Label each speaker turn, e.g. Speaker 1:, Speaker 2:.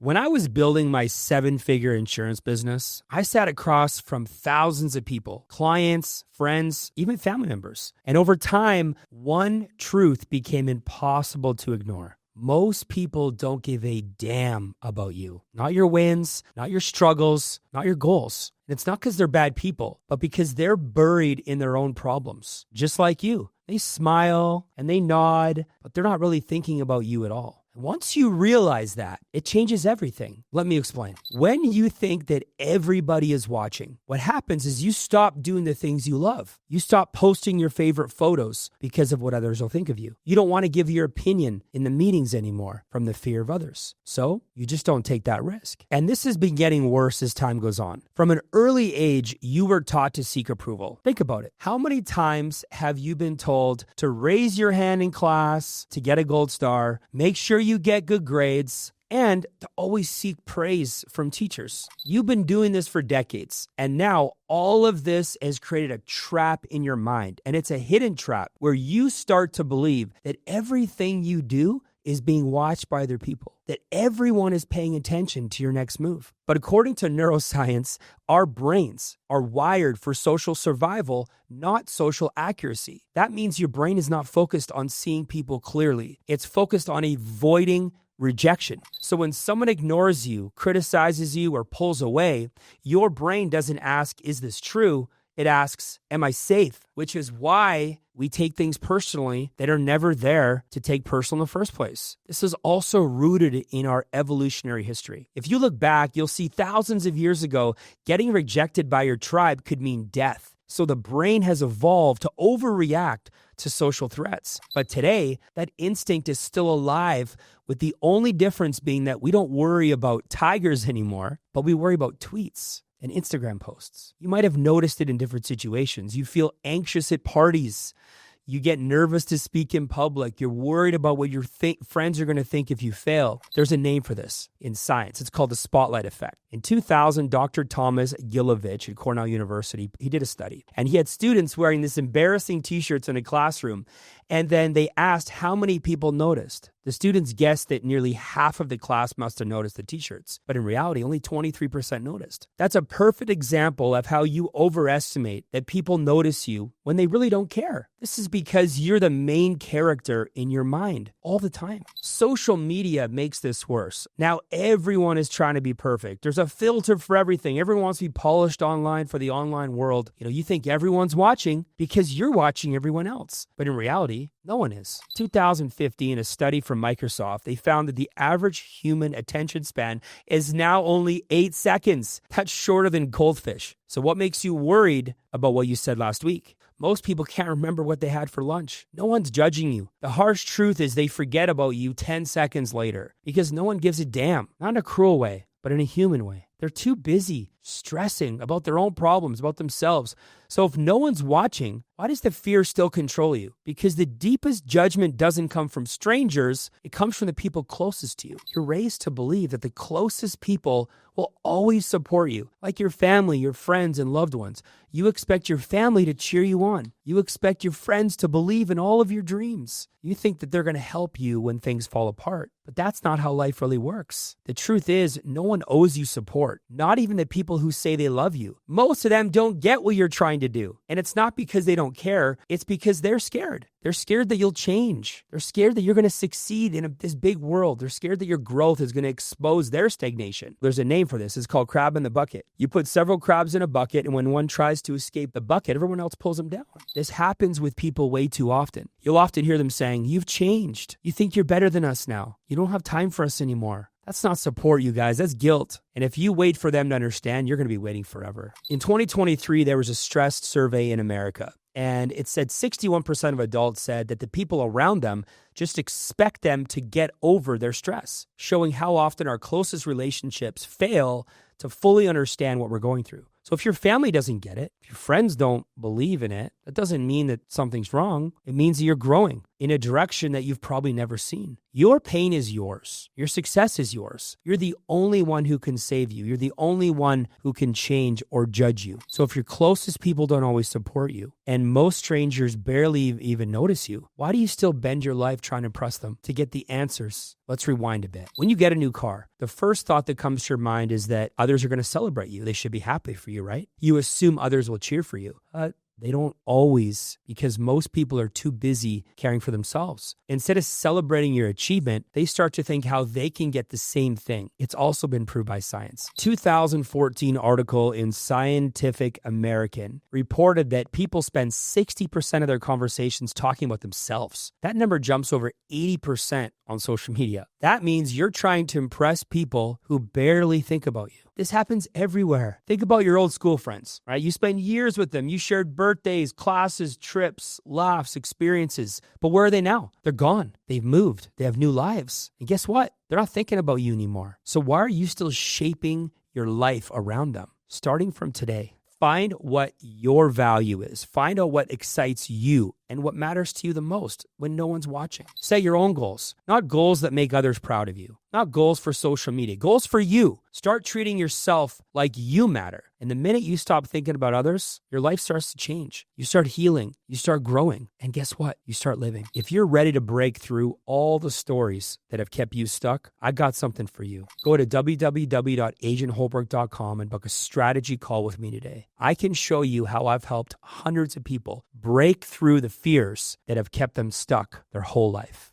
Speaker 1: When I was building my seven-figure insurance business, I sat across from thousands of people, clients, friends, even family members. And over time, one truth became impossible to ignore. Most people don't give a damn about you. Not your wins, not your struggles, not your goals. And it's not because they're bad people, but because they're buried in their own problems, just like you. They smile and they nod, but they're not really thinking about you at all. Once you realize that, it changes everything. Let me explain. When you think that everybody is watching, what happens is you stop doing the things you love. You stop posting your favorite photos because of what others will think of you. You don't want to give your opinion in the meetings anymore from the fear of others. So you just don't take that risk. And this has been getting worse as time goes on. From an early age, you were taught to seek approval. Think about it. How many times have you been told to raise your hand in class to get a gold star, make sure you get good grades, and to always seek praise from teachers? You've been doing this for decades, and now all of this has created a trap in your mind, and it's a hidden trap where you start to believe that everything you do is being watched by other people, that everyone is paying attention to your next move. But according to neuroscience, our brains are wired for social survival, not social accuracy. That means your brain is not focused on seeing people clearly. It's focused on avoiding rejection. So when someone ignores you, criticizes you, or pulls away, your brain doesn't ask, is this true? It asks, am I safe? Which is why we take things personally that are never there to take personal in the first place. This is also rooted in our evolutionary history. If you look back, you'll see thousands of years ago, getting rejected by your tribe could mean death. So the brain has evolved to overreact to social threats. But today, that instinct is still alive, with the only difference being that we don't worry about tigers anymore, but we worry about tweets and Instagram posts. You might have noticed it in different situations. You feel anxious at parties. You get nervous to speak in public. You're worried about what your friends are going to think if you fail. There's a name for this in science. It's called the spotlight effect. In 2000, Dr. Thomas Gilovich at Cornell University, he did a study. And he had students wearing this embarrassing t-shirts in a classroom. And then they asked how many people noticed. The students guessed that nearly half of the class must have noticed the t-shirts. But in reality, only 23% noticed. That's a perfect example of how you overestimate that people notice you when they really don't care. This is because you're the main character in your mind all the time. Social media makes this worse. Now everyone is trying to be perfect. There's a filter for everything. Everyone wants to be polished online for the online world. You think everyone's watching because you're watching everyone else. But in reality, no one is. 2015, a study from Microsoft, they found that the average human attention span is now only 8 seconds. That's shorter than goldfish. So what makes you worried about what you said last week? Most people can't remember what they had for lunch. No one's judging you. The harsh truth is they forget about you 10 seconds later because no one gives a damn. Not in a cruel way, but in a human way. They're too busy stressing about their own problems, about themselves. So if no one's watching, why does the fear still control you? Because the deepest judgment doesn't come from strangers. It comes from the people closest to you. You're raised to believe that the closest people will always support you, like your family, your friends, and loved ones. You expect your family to cheer you on. You expect your friends to believe in all of your dreams. You think that they're going to help you when things fall apart. But that's not how life really works. The truth is, no one owes you support, not even the people who say they love you. Most of them don't get what you're trying to do. And it's not because they don't care. It's because they're scared. They're scared that you'll change. They're scared that you're going to succeed in this big world. They're scared that your growth is going to expose their stagnation. There's a name for this. It's called crab in the bucket. You put several crabs in a bucket, and when one tries to escape the bucket, everyone else pulls them down. This happens with people way too often. You'll often hear them saying, "You've changed. You think you're better than us now. You don't have time for us anymore." That's not support, you guys. That's guilt. And if you wait for them to understand, you're going to be waiting forever. In 2023, there was a stress survey in America. And it said 61% of adults said that the people around them just expect them to get over their stress, showing how often our closest relationships fail to fully understand what we're going through. So if your family doesn't get it, if your friends don't believe in it, that doesn't mean that something's wrong. It means that you're growing. in a direction that you've probably never seen. Your pain is yours. Your success is yours. You're the only one who can save you. You're the only one who can change or judge you. So if your closest people don't always support you, and most strangers barely even notice you, why do you still bend your life trying to impress them to get the answers? Let's rewind a bit. When you get a new car, the first thought that comes to your mind is that others are going to celebrate you. They should be happy for you, right? You assume others will cheer for you. They don't always, because most people are too busy caring for themselves. Instead of celebrating your achievement, they start to think how they can get the same thing. It's also been proved by science. 2014 article in Scientific American reported that people spend 60% of their conversations talking about themselves. That number jumps over 80% on social media. That means you're trying to impress people who barely think about you. This happens everywhere. Think about your old school friends, right? You spend years with them. You shared birthdays, classes, trips, laughs, experiences. But where are they now? They're gone. They've moved. They have new lives. And guess what? They're not thinking about you anymore. So why are you still shaping your life around them? Starting from today, find what your value is. Find out what excites you and what matters to you the most when no one's watching. Set your own goals, not goals that make others proud of you, not goals for social media, goals for you. Start treating yourself like you matter. And the minute you stop thinking about others, your life starts to change. You start healing, you start growing, and guess what? You start living. If you're ready to break through all the stories that have kept you stuck, I got something for you. Go to www.agentholbrook.com and book a strategy call with me today. I can show you how I've helped hundreds of people break through the fears that have kept them stuck their whole life.